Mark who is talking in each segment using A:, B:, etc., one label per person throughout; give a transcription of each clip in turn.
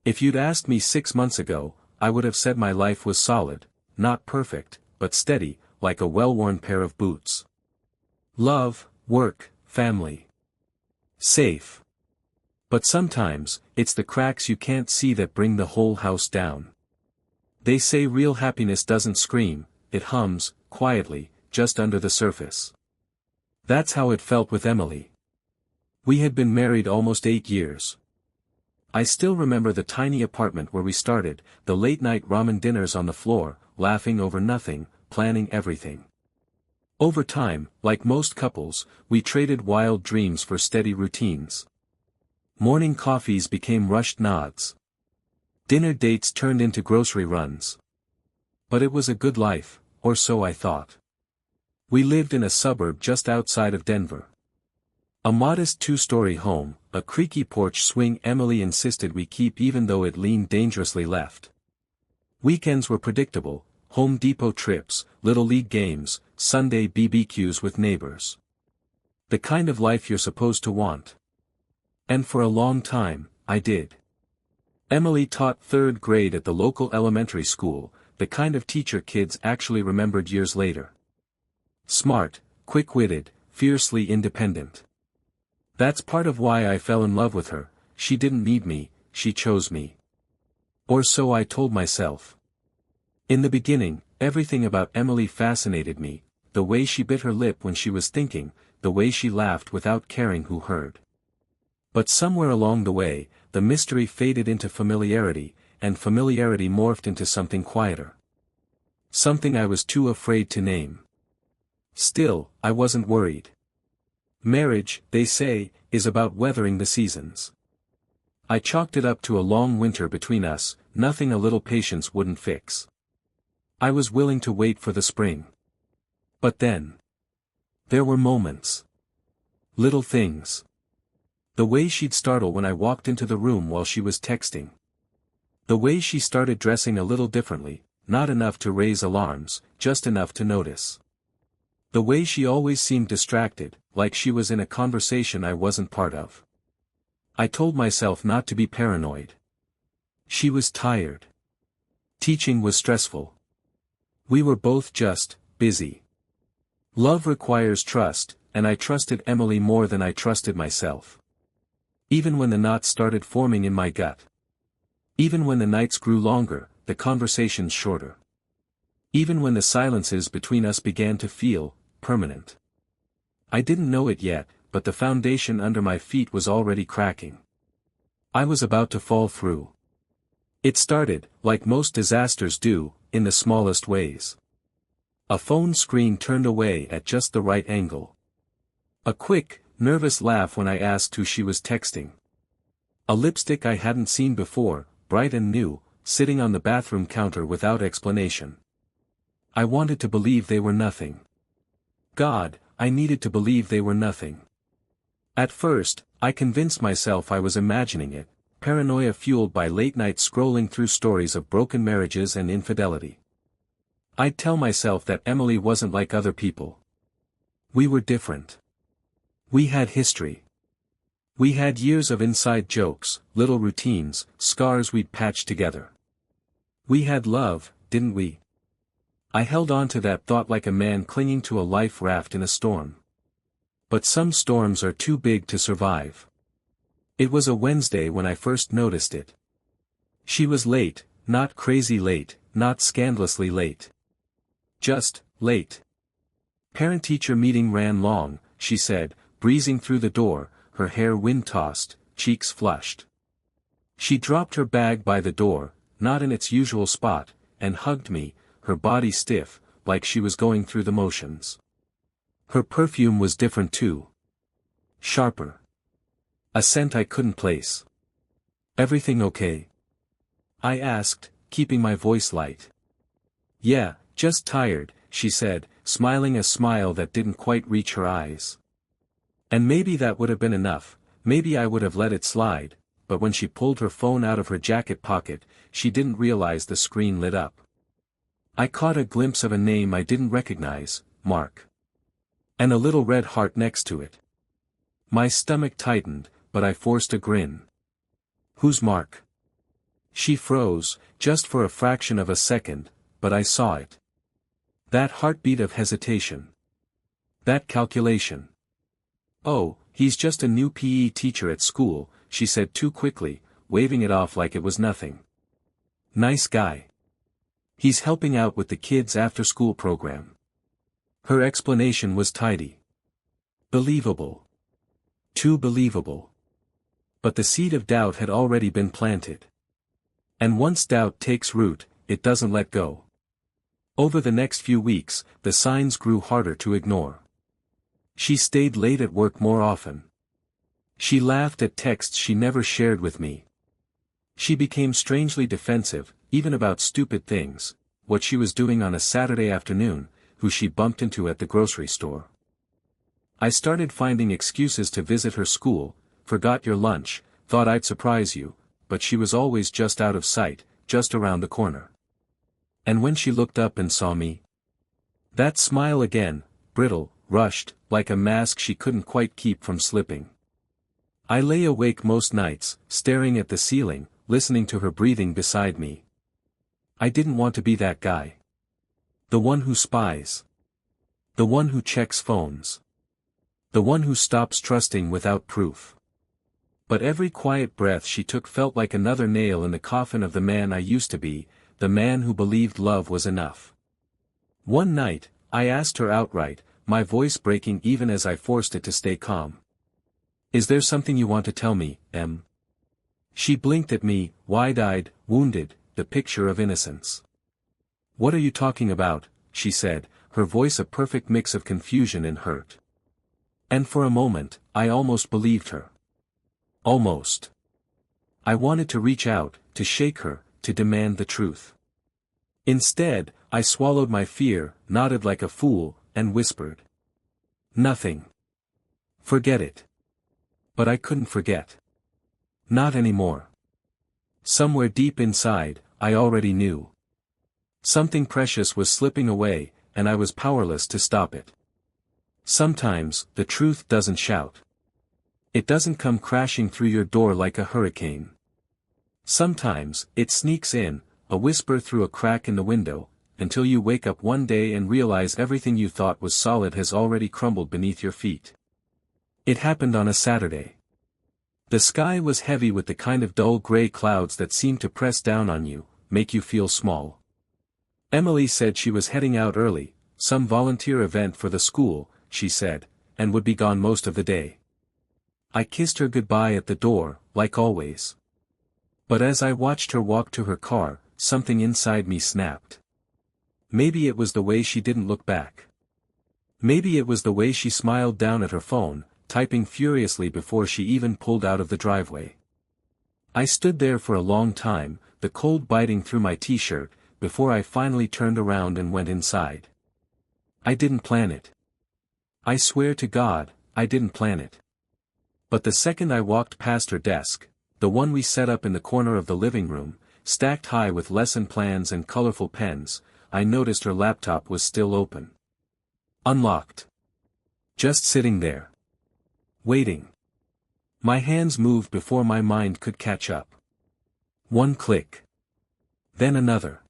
A: If you'd asked me 6 months ago, I would have said my life was solid, not perfect, but steady, like a well-worn pair of boots. Love, work, family. Safe. But sometimes, it's the cracks you can't see that bring the whole house down. They say real happiness doesn't scream, it hums, quietly, just under the surface. That's how it felt with Emily. We had been married almost 8 years. I still remember the tiny apartment where we started, the late-night ramen dinners on the floor, laughing over nothing, planning everything. Over time, like most couples, we traded wild dreams for steady routines. Morning coffees became rushed nods. Dinner dates turned into grocery runs. But it was a good life, or so I thought. We lived in a suburb just outside of Denver. A modest 2-story home, a creaky porch swing Emily insisted we keep even though it leaned dangerously left. Weekends were predictable, Home Depot trips, Little League games, Sunday BBQs with neighbors. The kind of life you're supposed to want. And for a long time, I did. Emily taught 3rd grade at the local elementary school, the kind of teacher kids actually remembered years later. Smart, quick-witted, fiercely independent. That's part of why I fell in love with her. She didn't need me, she chose me. Or so I told myself. In the beginning, everything about Emily fascinated me, the way she bit her lip when she was thinking, the way she laughed without caring who heard. But somewhere along the way, the mystery faded into familiarity, and familiarity morphed into something quieter. Something I was too afraid to name. Still, I wasn't worried. Marriage, they say, is about weathering the seasons. I chalked it up to a long winter between us, nothing a little patience wouldn't fix. I was willing to wait for the spring. But then. There were moments. Little things. The way she'd startle when I walked into the room while she was texting. The way she started dressing a little differently, not enough to raise alarms, just enough to notice. The way she always seemed distracted, like she was in a conversation I wasn't part of. I told myself not to be paranoid. She was tired. Teaching was stressful. We were both just busy. Love requires trust, and I trusted Emily more than I trusted myself. Even when the knots started forming in my gut. Even when the nights grew longer, the conversations shorter. Even when the silences between us began to feel permanent. I didn't know it yet, but the foundation under my feet was already cracking. I was about to fall through. It started, like most disasters do, in the smallest ways. A phone screen turned away at just the right angle. A quick, nervous laugh when I asked who she was texting. A lipstick I hadn't seen before, bright and new, sitting on the bathroom counter without explanation. I wanted to believe they were nothing. God, I needed to believe they were nothing. At first, I convinced myself I was imagining it, paranoia fueled by late-night scrolling through stories of broken marriages and infidelity. I'd tell myself that Emily wasn't like other people. We were different. We had history. We had years of inside jokes, little routines, scars we'd patched together. We had love, didn't we? I held on to that thought like a man clinging to a life raft in a storm. But some storms are too big to survive. It was a Wednesday when I first noticed it. She was late, not crazy late, not scandalously late. Just, late. Parent-teacher meeting ran long, she said, breezing through the door, her hair wind-tossed, cheeks flushed. She dropped her bag by the door, not in its usual spot, and hugged me, her body stiff, like she was going through the motions. Her perfume was different too. Sharper. A scent I couldn't place. Everything okay? I asked, keeping my voice light. Yeah, just tired, she said, smiling a smile that didn't quite reach her eyes. And maybe that would have been enough, maybe I would have let it slide, but when she pulled her phone out of her jacket pocket, she didn't realize the screen lit up. I caught a glimpse of a name I didn't recognize, Mark. And a little red heart next to it. My stomach tightened, but I forced a grin. Who's Mark? She froze, just for a fraction of a second, but I saw it. That heartbeat of hesitation. That calculation. "Oh, he's just a new PE teacher at school," she said too quickly, waving it off like it was nothing. "Nice guy. He's helping out with the kids' after-school program." Her explanation was tidy. Believable. Too believable. But the seed of doubt had already been planted. And once doubt takes root, it doesn't let go. Over the next few weeks, the signs grew harder to ignore. She stayed late at work more often. She laughed at texts she never shared with me. She became strangely defensive, even about stupid things, what she was doing on a Saturday afternoon, who she bumped into at the grocery store. I started finding excuses to visit her school, forgot your lunch, thought I'd surprise you, but she was always just out of sight, just around the corner. And when she looked up and saw me, that smile again, brittle, rushed, like a mask she couldn't quite keep from slipping. I lay awake most nights, staring at the ceiling, listening to her breathing beside me. I didn't want to be that guy. The one who spies. The one who checks phones. The one who stops trusting without proof. But every quiet breath she took felt like another nail in the coffin of the man I used to be, the man who believed love was enough. One night, I asked her outright, my voice breaking even as I forced it to stay calm. "Is there something you want to tell me, Em?" She blinked at me, wide-eyed, wounded, the picture of innocence. "What are you talking about?" she said, her voice a perfect mix of confusion and hurt. And for a moment, I almost believed her. Almost. I wanted to reach out, to shake her, to demand the truth. Instead, I swallowed my fear, nodded like a fool, and whispered. "Nothing. Forget it." But I couldn't forget. Not anymore. Somewhere deep inside, I already knew. Something precious was slipping away, and I was powerless to stop it. Sometimes, the truth doesn't shout. It doesn't come crashing through your door like a hurricane. Sometimes, it sneaks in, a whisper through a crack in the window, until you wake up one day and realize everything you thought was solid has already crumbled beneath your feet. It happened on a Saturday. The sky was heavy with the kind of dull gray clouds that seem to press down on you, make you feel small. Emily said she was heading out early, some volunteer event for the school, she said, and would be gone most of the day. I kissed her goodbye at the door, like always. But as I watched her walk to her car, something inside me snapped. Maybe it was the way she didn't look back. Maybe it was the way she smiled down at her phone, typing furiously before she even pulled out of the driveway. I stood there for a long time, the cold biting through my t-shirt, before I finally turned around and went inside. I didn't plan it. I swear to God, I didn't plan it. But the second I walked past her desk, the one we set up in the corner of the living room, stacked high with lesson plans and colorful pens, I noticed her laptop was still open. Unlocked. Just sitting there. Waiting. My hands moved before my mind could catch up. One click. Then another.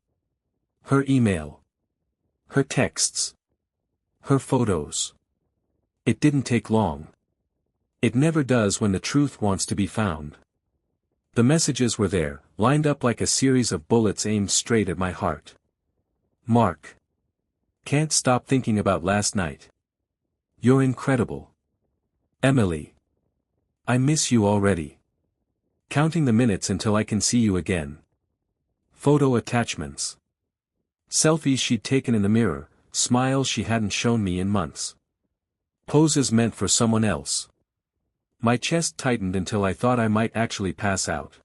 A: Her email. Her texts. Her photos. It didn't take long. It never does when the truth wants to be found. The messages were there, lined up like a series of bullets aimed straight at my heart. Mark. Can't stop thinking about last night. You're incredible. Emily. I miss you already. Counting the minutes until I can see you again. Photo attachments. Selfies she'd taken in the mirror, smiles she hadn't shown me in months. Poses meant for someone else. My chest tightened until I thought I might actually pass out.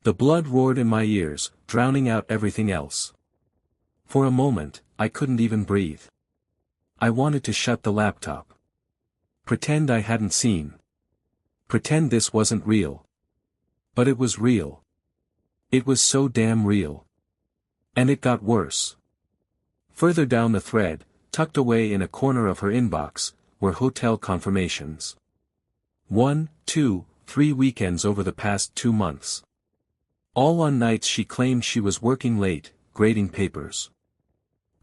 A: The blood roared in my ears, drowning out everything else. For a moment, I couldn't even breathe. I wanted to shut the laptop. Pretend I hadn't seen. Pretend this wasn't real. But it was real. It was so damn real. And it got worse. Further down the thread, tucked away in a corner of her inbox, were hotel confirmations. 1, 2, 3 weekends over the past 2 months. All on nights she claimed she was working late, grading papers.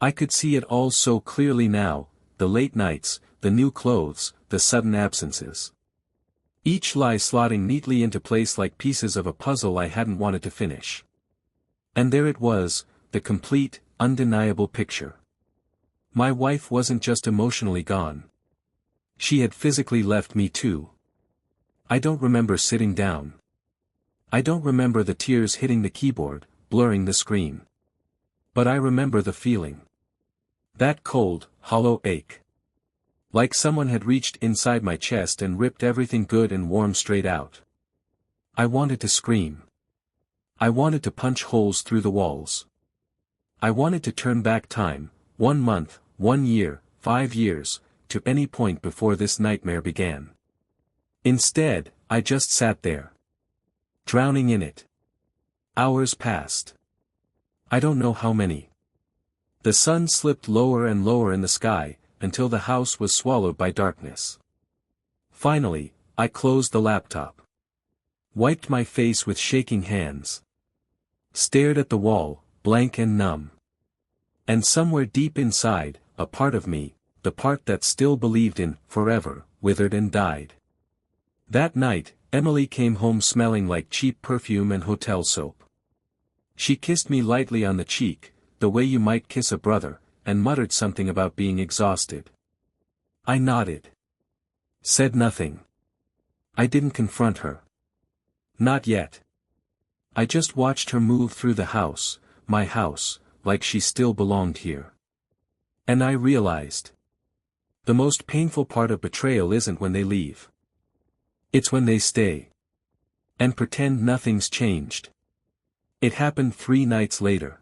A: I could see it all so clearly now, the late nights, the new clothes, the sudden absences. Each lie slotting neatly into place like pieces of a puzzle I hadn't wanted to finish. And there it was, the complete, undeniable picture. My wife wasn't just emotionally gone. She had physically left me too. I don't remember sitting down. I don't remember the tears hitting the keyboard, blurring the screen. But I remember the feeling. That cold, hollow ache. Like someone had reached inside my chest and ripped everything good and warm straight out. I wanted to scream. I wanted to punch holes through the walls. I wanted to turn back time, 1 month, 1 year, 5 years, to any point before this nightmare began. Instead, I just sat there. Drowning in it. Hours passed. I don't know how many. The sun slipped lower and lower in the sky, until the house was swallowed by darkness. Finally, I closed the laptop. Wiped my face with shaking hands. Stared at the wall, blank and numb. And somewhere deep inside, a part of me, the part that still believed in forever, withered and died. That night, Emily came home smelling like cheap perfume and hotel soap. She kissed me lightly on the cheek, the way you might kiss a brother, and muttered something about being exhausted. I nodded. Said nothing. I didn't confront her. Not yet. I just watched her move through the house, my house, like she still belonged here. And I realized. The most painful part of betrayal isn't when they leave. It's when they stay. And pretend nothing's changed. It happened 3 nights later.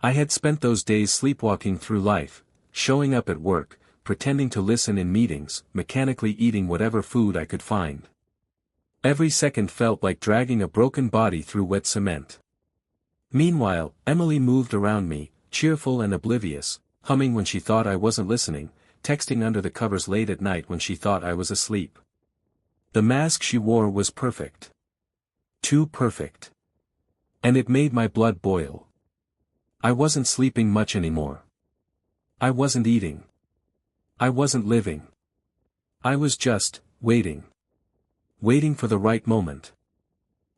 A: I had spent those days sleepwalking through life, showing up at work, pretending to listen in meetings, mechanically eating whatever food I could find. Every second felt like dragging a broken body through wet cement. Meanwhile, Emily moved around me, cheerful and oblivious, humming when she thought I wasn't listening, texting under the covers late at night when she thought I was asleep. The mask she wore was perfect. Too perfect. And it made my blood boil. I wasn't sleeping much anymore. I wasn't eating. I wasn't living. I was just, waiting. Waiting for the right moment.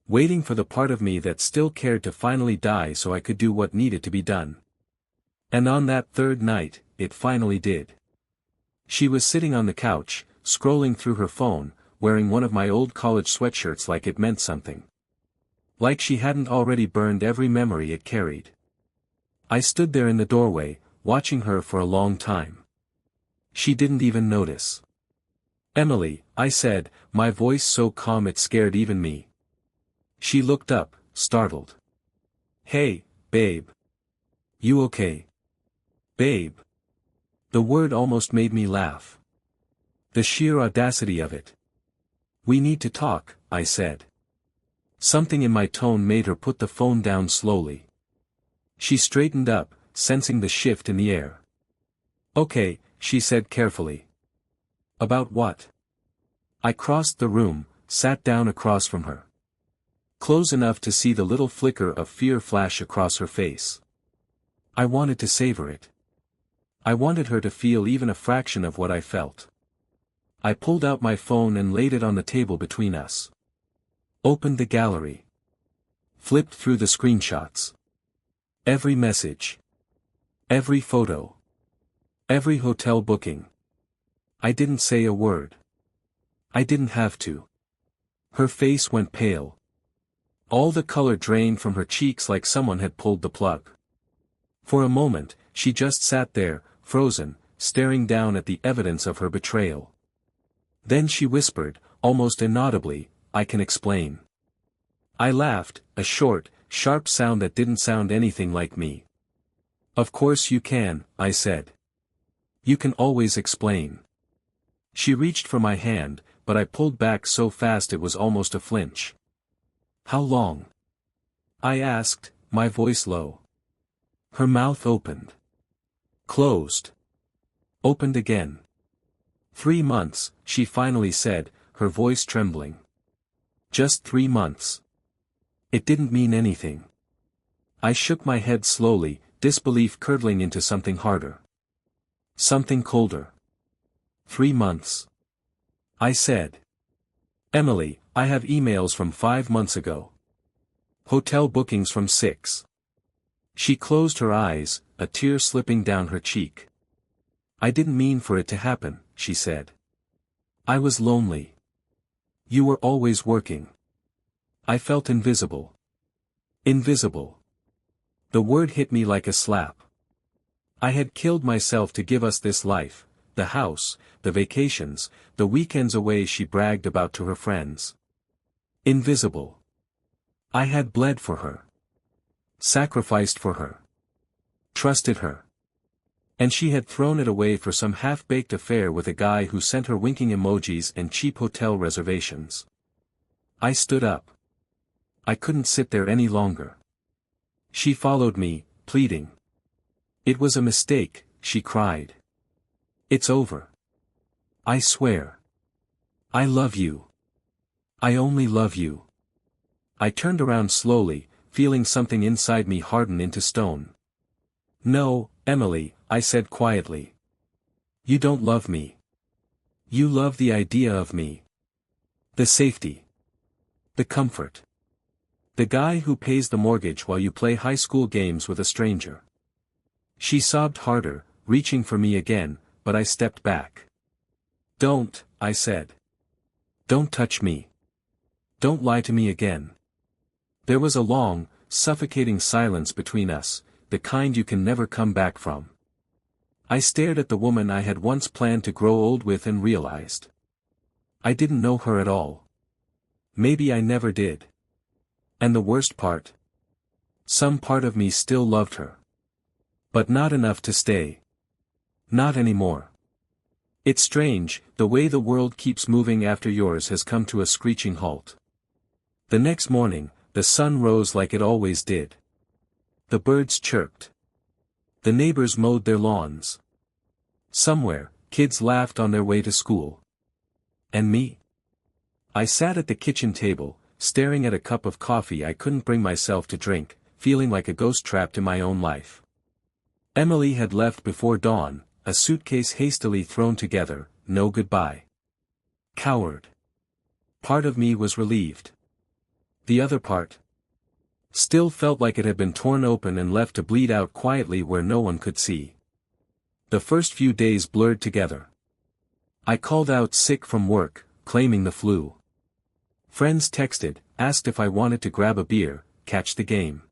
A: Waiting for the part of me that still cared to finally die so I could do what needed to be done. And on that 3rd night, it finally did. She was sitting on the couch, scrolling through her phone, wearing one of my old college sweatshirts like it meant something. Like she hadn't already burned every memory it carried. I stood there in the doorway, watching her for a long time. She didn't even notice. Emily, I said, my voice so calm it scared even me. She looked up, startled. Hey, babe. You okay? Babe. The word almost made me laugh. The sheer audacity of it. We need to talk, I said. Something in my tone made her put the phone down slowly. She straightened up, sensing the shift in the air. Okay, she said carefully. About what? I crossed the room, sat down across from her. Close enough to see the little flicker of fear flash across her face. I wanted to savor it. I wanted her to feel even a fraction of what I felt. I pulled out my phone and laid it on the table between us. Opened the gallery. Flipped through the screenshots. Every message. Every photo. Every hotel booking. I didn't say a word. I didn't have to. Her face went pale. All the color drained from her cheeks like someone had pulled the plug. For a moment, she just sat there, frozen, staring down at the evidence of her betrayal. Then she whispered, almost inaudibly, I can explain. I laughed, a short, sharp sound that didn't sound anything like me. Of course you can, I said. You can always explain. She reached for my hand, but I pulled back so fast it was almost a flinch. How long? I asked, my voice low. Her mouth opened. Closed. Opened again. 3 months, she finally said, her voice trembling. Just 3 months. It didn't mean anything. I shook my head slowly, disbelief curdling into something harder. Something colder. 3 months. I said. Emily, I have emails from 5 months ago. Hotel bookings from 6. She closed her eyes, a tear slipping down her cheek. I didn't mean for it to happen, she said. I was lonely. You were always working. I felt invisible. Invisible. The word hit me like a slap. I had killed myself to give us this life, the house, the vacations, the weekends away she bragged about to her friends. Invisible. I had bled for her. Sacrificed for her. Trusted her. And she had thrown it away for some half-baked affair with a guy who sent her winking emojis and cheap hotel reservations. I stood up. I couldn't sit there any longer. She followed me, pleading. It was a mistake, she cried. It's over. I swear. I love you. I only love you. I turned around slowly, feeling something inside me harden into stone. No, Emily, I said quietly. You don't love me. You love the idea of me. The safety. The comfort. The guy who pays the mortgage while you play high school games with a stranger. She sobbed harder, reaching for me again, but I stepped back. Don't, I said. Don't touch me. Don't lie to me again. There was a long, suffocating silence between us, the kind you can never come back from. I stared at the woman I had once planned to grow old with and realized. I didn't know her at all. Maybe I never did. And the worst part? Some part of me still loved her. But not enough to stay. Not anymore. It's strange, the way the world keeps moving after yours has come to a screeching halt. The next morning, the sun rose like it always did. The birds chirped. The neighbors mowed their lawns. Somewhere, kids laughed on their way to school. And me? I sat at the kitchen table, staring at a cup of coffee I couldn't bring myself to drink, feeling like a ghost trapped in my own life. Emily had left before dawn, a suitcase hastily thrown together, no goodbye. Coward. Part of me was relieved. The other part still felt like it had been torn open and left to bleed out quietly where no one could see. The first few days blurred together. I called out sick from work, claiming the flu. Friends texted, asked if I wanted to grab a beer, catch the game.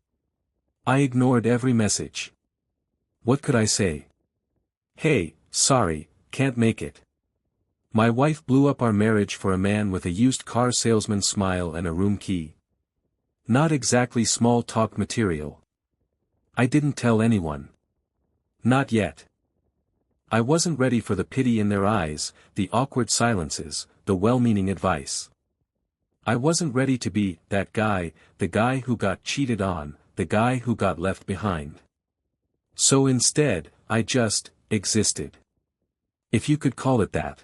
A: I ignored every message. What could I say? Hey, sorry, can't make it. My wife blew up our marriage for a man with a used car salesman smile and a room key. Not exactly small talk material. I didn't tell anyone. Not yet. I wasn't ready for the pity in their eyes, the awkward silences, the well-meaning advice. I wasn't ready to be that guy, the guy who got cheated on, the guy who got left behind. So instead, I just existed. If you could call it that.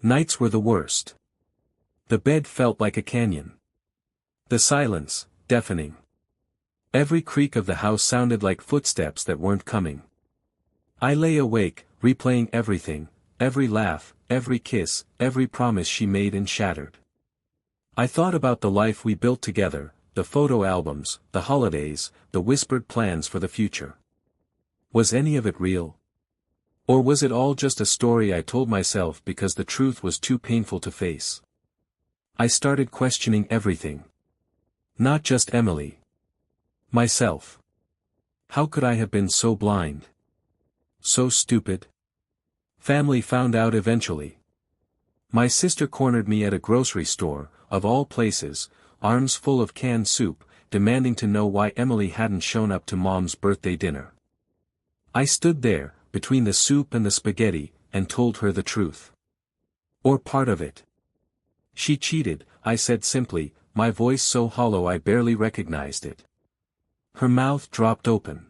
A: Nights were the worst. The bed felt like a canyon. The silence, deafening. Every creak of the house sounded like footsteps that weren't coming. I lay awake, replaying everything, every laugh, every kiss, every promise she made and shattered. I thought about the life we built together, the photo albums, the holidays, the whispered plans for the future. Was any of it real? Or was it all just a story I told myself because the truth was too painful to face? I started questioning everything. Not just Emily. Myself. How could I have been so blind? So stupid? Family found out eventually. My sister cornered me at a grocery store, of all places, arms full of canned soup, demanding to know why Emily hadn't shown up to Mom's birthday dinner. I stood there, between the soup and the spaghetti, and told her the truth. Or part of it. She cheated, I said simply, my voice so hollow I barely recognized it. Her mouth dropped open.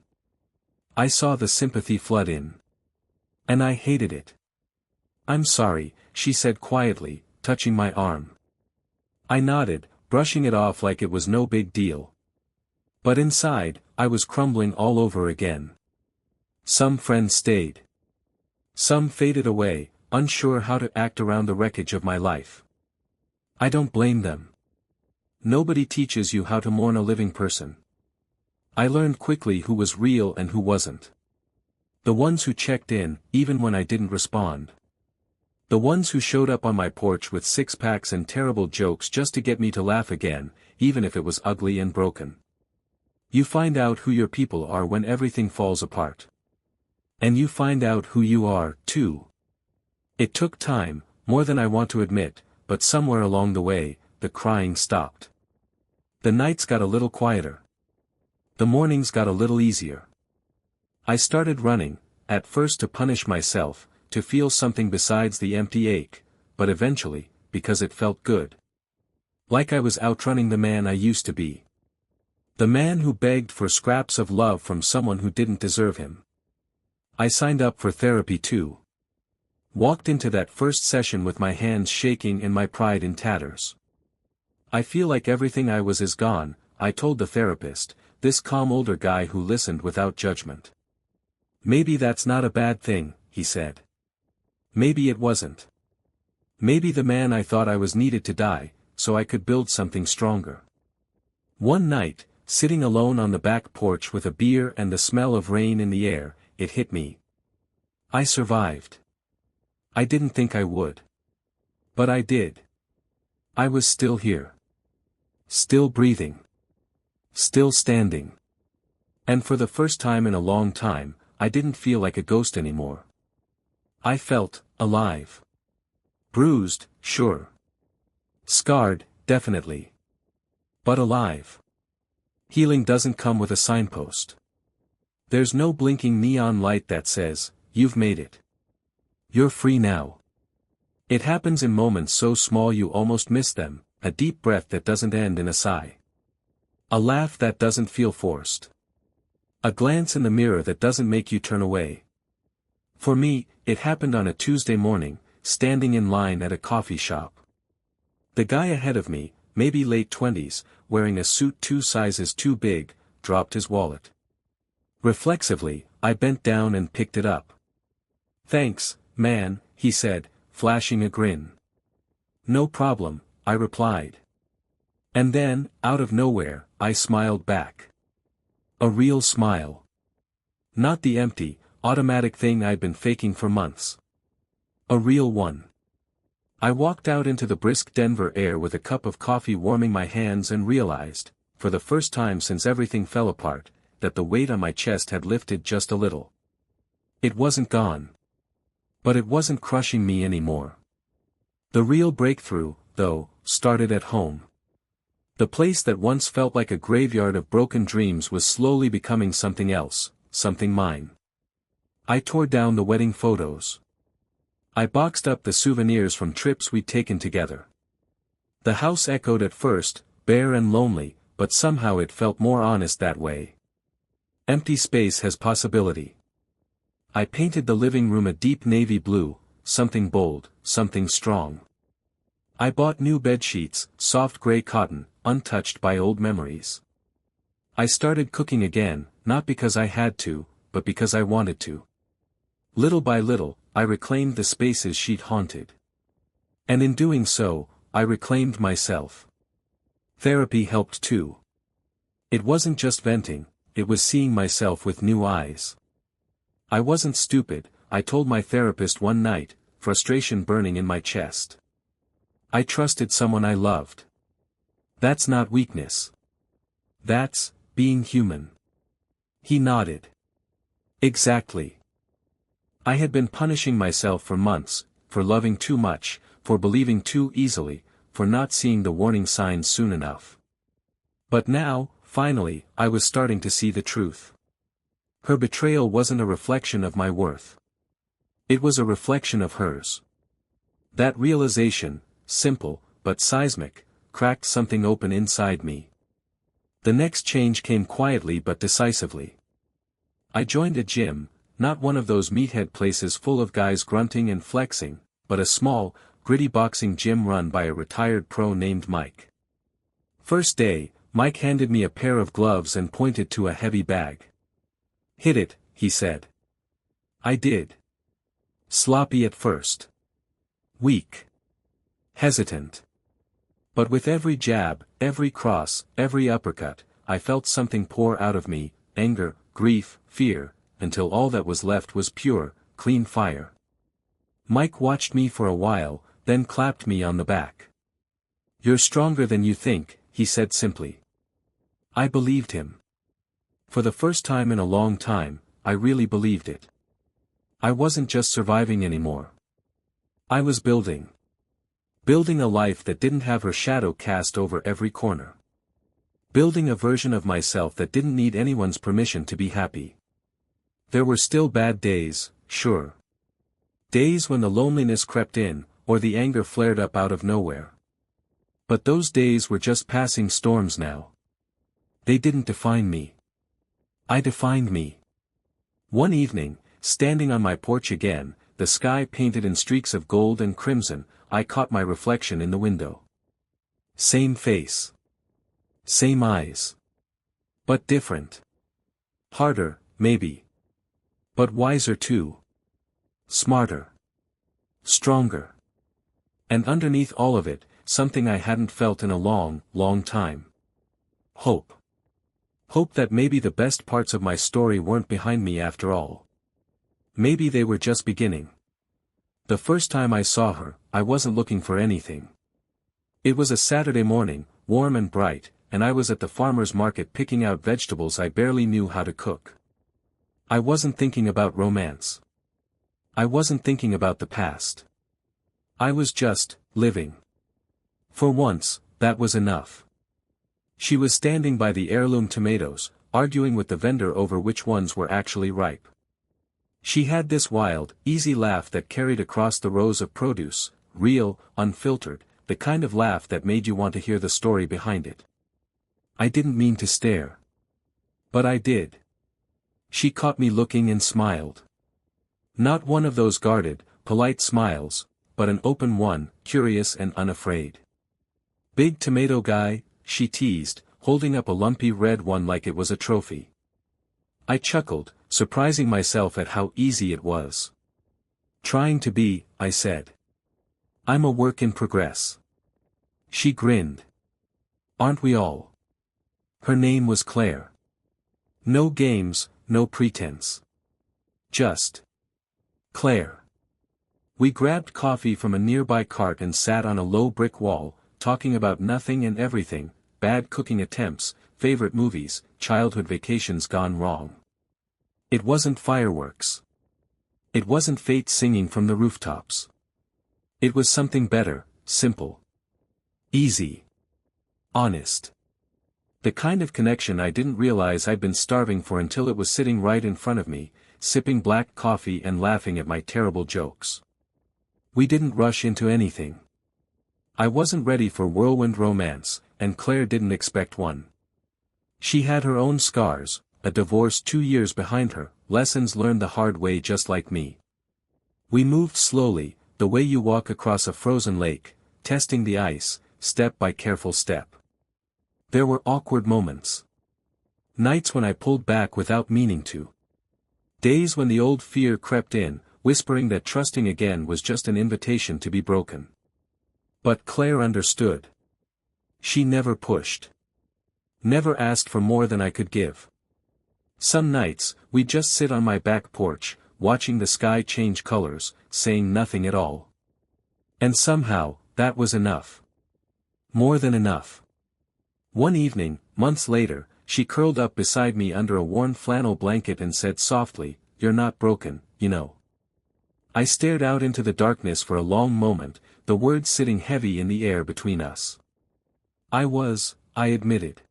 A: I saw the sympathy flood in. And I hated it. I'm sorry, she said quietly, touching my arm. I nodded, brushing it off like it was no big deal. But inside, I was crumbling all over again. Some friends stayed. Some faded away, unsure how to act around the wreckage of my life. I don't blame them. Nobody teaches you how to mourn a living person. I learned quickly who was real and who wasn't. The ones who checked in, even when I didn't respond. The ones who showed up on my porch with six-packs and terrible jokes just to get me to laugh again, even if it was ugly and broken. You find out who your people are when everything falls apart. And you find out who you are, too. It took time, more than I want to admit, but somewhere along the way, the crying stopped. The nights got a little quieter. The mornings got a little easier. I started running, at first to punish myself, to feel something besides the empty ache, but eventually, because it felt good. Like I was outrunning the man I used to be. The man who begged for scraps of love from someone who didn't deserve him. I signed up for therapy too. Walked into that first session with my hands shaking and my pride in tatters. I feel like everything I was is gone, I told the therapist, this calm older guy who listened without judgment. Maybe that's not a bad thing, he said. Maybe it wasn't. Maybe the man I thought I was needed to die, so I could build something stronger. One night, sitting alone on the back porch with a beer and the smell of rain in the air, it hit me. I survived. I didn't think I would. But I did. I was still here. Still breathing. Still standing. And for the first time in a long time, I didn't feel like a ghost anymore. I felt alive. Bruised, sure. Scarred, definitely. But alive. Healing doesn't come with a signpost. There's no blinking neon light that says, you've made it. You're free now. It happens in moments so small you almost miss them, a deep breath that doesn't end in a sigh. A laugh that doesn't feel forced. A glance in the mirror that doesn't make you turn away. For me, it happened on a Tuesday morning, standing in line at a coffee shop. The guy ahead of me, maybe late 20s, wearing a suit 2 sizes too big, dropped his wallet. Reflexively, I bent down and picked it up. Thanks, man, he said, flashing a grin. No problem, I replied. And then, out of nowhere, I smiled back. A real smile. Not the empty, automatic thing I'd been faking for months. A real one. I walked out into the brisk Denver air with a cup of coffee warming my hands and realized, for the first time since everything fell apart, that the weight on my chest had lifted just a little. It wasn't gone. But it wasn't crushing me anymore. The real breakthrough, though, started at home. The place that once felt like a graveyard of broken dreams was slowly becoming something else, something mine. I tore down the wedding photos. I boxed up the souvenirs from trips we'd taken together. The house echoed at first, bare and lonely, but somehow it felt more honest that way. Empty space has possibility. I painted the living room a deep navy blue, something bold, something strong. I bought new bed sheets, soft gray cotton, untouched by old memories. I started cooking again, not because I had to, but because I wanted to. Little by little, I reclaimed the spaces she'd haunted. And in doing so, I reclaimed myself. Therapy helped too. It wasn't just venting, it was seeing myself with new eyes. I wasn't stupid, I told my therapist one night, frustration burning in my chest. I trusted someone I loved. That's not weakness. That's being human. He nodded. Exactly. I had been punishing myself for months, for loving too much, for believing too easily, for not seeing the warning signs soon enough. But now, finally, I was starting to see the truth. Her betrayal wasn't a reflection of my worth. It was a reflection of hers. That realization, simple, but seismic, cracked something open inside me. The next change came quietly but decisively. I joined a gym, not one of those meathead places full of guys grunting and flexing, but a small, gritty boxing gym run by a retired pro named Mike. First day, Mike handed me a pair of gloves and pointed to a heavy bag. "Hit it," he said. I did. Sloppy at first. Weak. Hesitant. But with every jab, every cross, every uppercut, I felt something pour out of me, anger, grief, fear, until all that was left was pure, clean fire. Mike watched me for a while, then clapped me on the back. "You're stronger than you think," he said simply. I believed him. For the first time in a long time, I really believed it. I wasn't just surviving anymore. I was building. Building a life that didn't have her shadow cast over every corner. Building a version of myself that didn't need anyone's permission to be happy. There were still bad days, sure. Days when the loneliness crept in, or the anger flared up out of nowhere. But those days were just passing storms now. They didn't define me. I defined me. One evening, standing on my porch again, the sky painted in streaks of gold and crimson, I caught my reflection in the window. Same face. Same eyes. But different. Harder, maybe. But wiser too. Smarter. Stronger. And underneath all of it, something I hadn't felt in a long, long time. Hope. Hope that maybe the best parts of my story weren't behind me after all. Maybe they were just beginning. The first time I saw her, I wasn't looking for anything. It was a Saturday morning, warm and bright, and I was at the farmer's market picking out vegetables I barely knew how to cook. I wasn't thinking about romance. I wasn't thinking about the past. I was just living. For once, that was enough. She was standing by the heirloom tomatoes, arguing with the vendor over which ones were actually ripe. She had this wild, easy laugh that carried across the rows of produce, real, unfiltered, the kind of laugh that made you want to hear the story behind it. I didn't mean to stare. But I did. She caught me looking and smiled. Not one of those guarded, polite smiles, but an open one, curious and unafraid. "Big tomato guy," she teased, holding up a lumpy red one like it was a trophy. I chuckled, surprising myself at how easy it was. "Trying to be," I said. "I'm a work in progress." She grinned. "Aren't we all?" Her name was Claire. No games, no pretense. Just Claire. We grabbed coffee from a nearby cart and sat on a low brick wall, talking about nothing and everything, bad cooking attempts, favorite movies, childhood vacations gone wrong. It wasn't fireworks. It wasn't fate singing from the rooftops. It was something better, simple. Easy. Honest. The kind of connection I didn't realize I'd been starving for until it was sitting right in front of me, sipping black coffee and laughing at my terrible jokes. We didn't rush into anything. I wasn't ready for whirlwind romance, and Claire didn't expect one. She had her own scars, a divorce 2 years behind her, lessons learned the hard way just like me. We moved slowly, the way you walk across a frozen lake, testing the ice, step by careful step. There were awkward moments. Nights when I pulled back without meaning to. Days when the old fear crept in, whispering that trusting again was just an invitation to be broken. But Claire understood. She never pushed. Never asked for more than I could give. Some nights, we'd just sit on my back porch, watching the sky change colors, saying nothing at all. And somehow, that was enough. More than enough. One evening, months later, she curled up beside me under a worn flannel blanket and said softly, "You're not broken, you know." I stared out into the darkness for a long moment, the words sitting heavy in the air between us. I admitted.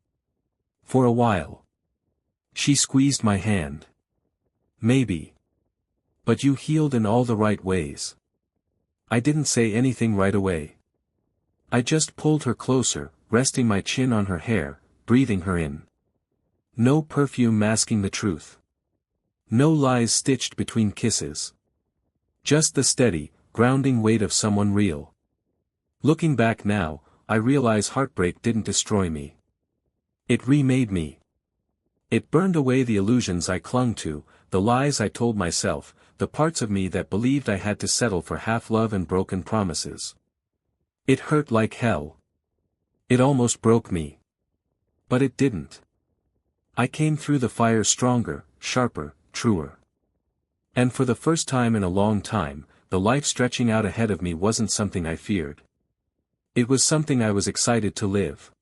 A: For a while. She squeezed my hand. "Maybe. But you healed in all the right ways." I didn't say anything right away. I just pulled her closer, resting my chin on her hair, breathing her in. No perfume masking the truth. No lies stitched between kisses. Just the steady, grounding weight of someone real. Looking back now, I realize heartbreak didn't destroy me. It remade me. It burned away the illusions I clung to, the lies I told myself, the parts of me that believed I had to settle for half love and broken promises. It hurt like hell. It almost broke me. But it didn't. I came through the fire stronger, sharper, truer. And for the first time in a long time, the life stretching out ahead of me wasn't something I feared. It was something I was excited to live.